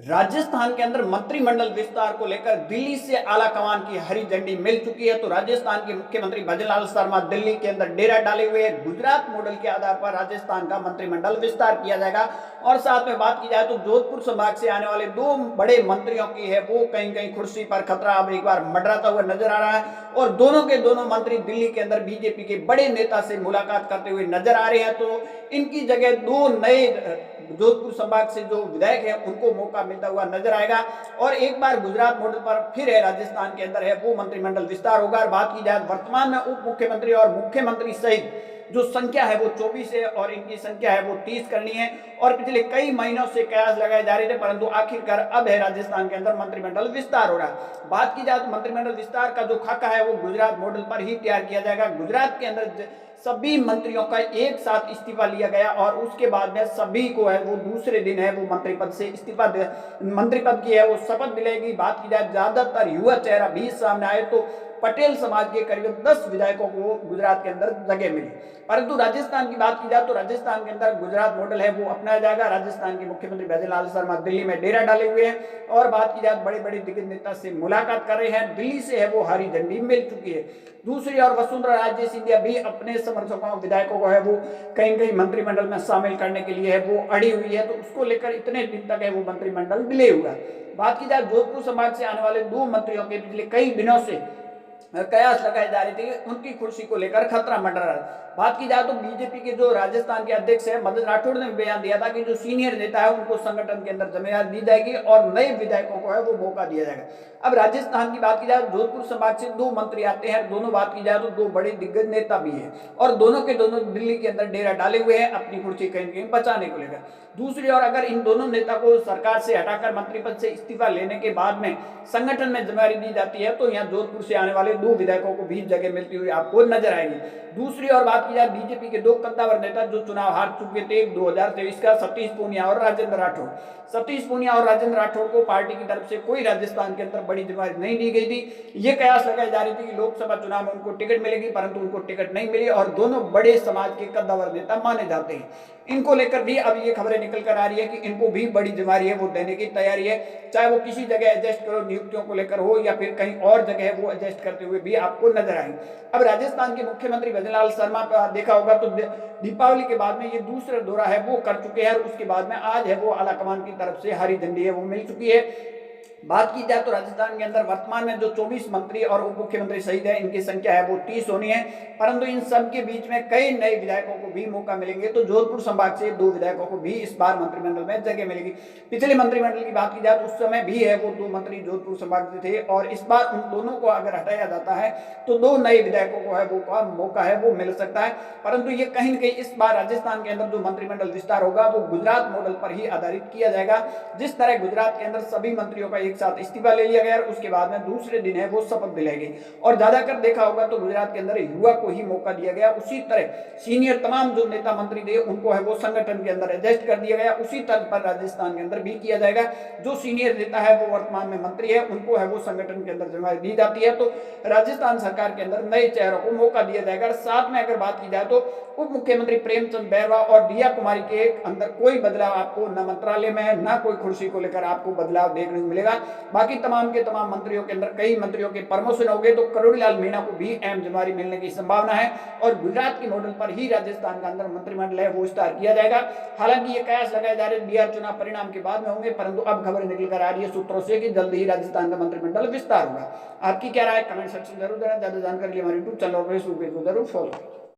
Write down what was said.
राजस्थान के अंदर मंत्रिमंडल विस्तार को लेकर दिल्ली से आला कमान की हरी झंडी मिल चुकी है। तो राजस्थान के मुख्यमंत्री भजनलाल शर्मा दिल्ली के अंदर डेरा डाले हुए हैं। गुजरात मॉडल के आधार पर राजस्थान का मंत्रिमंडल विस्तार किया जाएगा। और साथ में बात की जाए तो जोधपुर संभाग से आने वाले दो बड़े मंत्रियों की है वो कहीं कहीं कुर्सी पर खतरा अब एक बार मंडराता हुआ नजर आ रहा है। और दोनों के दोनों मंत्री दिल्ली के अंदर बीजेपी के बड़े नेता से मुलाकात करते हुए नजर आ रहे हैं। तो इनकी जगह दो नए जोधपुर संभाग से जो विधायक है उनको मौका मिलता हुआ नजर आएगा। और एक बार गुजरात मॉडल पर फिर है राजस्थान के अंदर है वो मंत्रिमंडल विस्तार होगा। बात की जाए वर्तमान में उप मुख्यमंत्री और मुख्यमंत्री सहित जो संख्या है वो 24 है और इनकी संख्या है वो 30 करनी है। और पिछले कई महीनों से कयास लगाए जा रहे थे, परंतु आखिरकार अब है राजस्थान के अंदर मंत्रिमंडल विस्तार हो रहा है। बात की जाए तो मंत्रिमंडल विस्तार का जो खाका है वो गुजरात मॉडल पर ही तैयार किया जाएगा। गुजरात के अंदर सभी मंत्रियों का एक साथ इस्तीफा लिया गया और उसके बाद में सभी को है वो दूसरे दिन है वो मंत्री पद से मंत्री पद की है वो शपथ मिलेगी। बात की जाए ज्यादातर युवा चेहरा भी सामने आए तो पटेल समाज के करीब 10 विधायकों को गुजरात के अंदर जगह मिली। परंतु राजस्थान की बात की जाए तो राजस्थान के अंदर गुजरात मॉडल है वो अपनाया जाएगा। राजस्थान के मुख्यमंत्री भजनलाल शर्मा दिल्ली में डेरा डाले हुए हैं और बात की जाए बड़े बड़े दिग्गज नेता से मुलाकात कर रहे हैं। दिल्ली से है वो हरी झंडी मिल चुकी है। दूसरी और वसुंधरा राजे सिंधिया भी अपने समर्थकों विधायकों को है वो कहीं कहीं मंत्रिमंडल में शामिल करने के लिए है वो अड़ी हुई है। तो उसको लेकर इतने दिन तक है वो मंत्रिमंडल डिले हुआ। बात की जाए जोधपुर समाज से आने वाले दो मंत्रियों के पिछले कई दिनों से कयास लगाए जा रहे थे, उनकी कुर्सी को लेकर खतरा मंडरा रहा है। बात की जाए तो बीजेपी के जो राजस्थान के अध्यक्ष है मदन राठौड़ ने बयान दिया था कि जो सीनियर नेता है उनको संगठन के अंदर जिम्मेदारी दी जाएगी और नए विधायकों को है वो मौका दिया जाएगा। अब राजस्थान की बात की जाए जोधपुर संभाग से दो मंत्री आते हैं। दोनों बात की जाए तो दो बड़े दिग्गज नेता भी है और दोनों के दोनों दिल्ली के अंदर डेरा डाले हुए हैं अपनी कुर्सी कहीं कहीं बचाने को लेकर। दूसरी ओर अगर इन दोनों नेता को सरकार से हटाकर मंत्री पद से इस्तीफा लेने के बाद में संगठन में जिम्मेदारी दी जाती है तो यहाँ जोधपुर से आने वाले दो विधायकों को भी जगह मिलती हुई आपको नजर आएगी। दूसरी ओर बात की जाए बीजेपी के दो कद्दावर नेता जो चुनाव हार चुके थे 2023 का, सतीश पूनिया और राजेंद्र राठौड़। सतीश पूनिया और राजेंद्र राठौड़ को पार्टी की तरफ से कोई राजस्थान के अंदर बड़ी जिम्मेदारी नहीं दी गई थी। ये कयास लगाई जा रही थी कि लोकसभा चुनाव में उनको टिकट मिलेगी, परंतु उनको टिकट नहीं मिली और दोनों बड़े समाज के कद्दावर नेता माने जाते हैं। इनको लेकर भी अब ये खबरें निकल कर आ रही है कि इनको भी बड़ी जिम्मेदारी है वो देने की तैयारी है, चाहे वो किसी जगह एडजस्ट करो नियुक्तियों को लेकर हो या फिर कहीं और जगह वो एडजस्ट करते हुए भी आपको नजर आएंगे। अब राजस्थान के मुख्यमंत्री भजनलाल शर्मा देखा होगा तो दीपावली के बाद में ये दूसरा दौरा है वो कर चुके हैं और उसके बाद में आज है वो आलाकमान की तरफ से हरी झंडी है वो मिल चुकी है। बात की जाए तो राजस्थान के अंदर वर्तमान में जो 24 मंत्री और उप मुख्यमंत्री सहित है इनकी संख्या है वो 30 होनी है, परंतु इन सब के बीच में कई नए विधायकों को भी मौका मिलेंगे। तो जोधपुर संभाग से दो विधायकों को भी इस बार मंत्रिमंडल में जगह मिलेगी। पिछले मंत्रिमंडल की बात की जाए तो उस समय भी है वो दो मंत्री जोधपुर संभाग से थे और इस बार उन दोनों को अगर हटाया जाता है तो दो नए विधायकों को है वो मौका है वो मिल सकता है। परंतु ये कहीं न कहीं इस बार राजस्थान के अंदर जो मंत्रिमंडल विस्तार होगा वो गुजरात मॉडल पर ही आधारित किया जाएगा। जिस तरह गुजरात के अंदर सभी मंत्रियों का एक साथ इस्तीफा ले लिया गया और उसके बाद में दूसरे दिन है वो शपथ दिलाएगी और ज्यादातर देखा होगा तो गुजरात के अंदर युवा को ही मौका दिया गया। उसी तरह सीनियर तमाम जो नेता मंत्री थे उनको है वो संगठन के अंदर एडजस्ट कर दिया गया। उसी तर्ज पर राजस्थान के अंदर भी किया जाएगा। जो सीनियर नेता है वो वर्तमान में मंत्री है उनको है वो संगठन के अंदर जिम्मेदारी दी जाती है। तो राजस्थान सरकार के अंदर नए चेहरों को मौका दिया जाएगा। साथ में अगर बात की जाए तो उप मुख्यमंत्री प्रेमचंद बैरवा और दिया कुमारी के अंदर कोई बदलाव आपको न मंत्रालय में न कोई कुर्सी को लेकर आपको बदलाव देखने को मिलेगा। बाकी तमाम के तमाम मंत्रियों के अंदर कई मंत्रियों के प्रमोशन हो गए तो करोड़ीलाल मीणा को भी अहम जिम्मेदारी मिलने की संभावना है और गुजरात के मॉडल पर ही राजस्थान का अंदर मंत्रिमंडल है वो विस्तार किया जाएगा। हालांकि ये कयास लगाए जा रहे बिहार चुनाव परिणाम के बाद में होंगे, परंतु अब खबरें निकल कर आ रही है सूत्रों से कि जल्द ही राजस्थान का मंत्रिमंडल विस्तार होगा। आपकी क्या राय कमेंट सेक्शन जरूर देना। ज्यादा जानकारी के लिए हमारे यूट्यूब चैनल और फेसबुक पेज को जरूर फॉलो।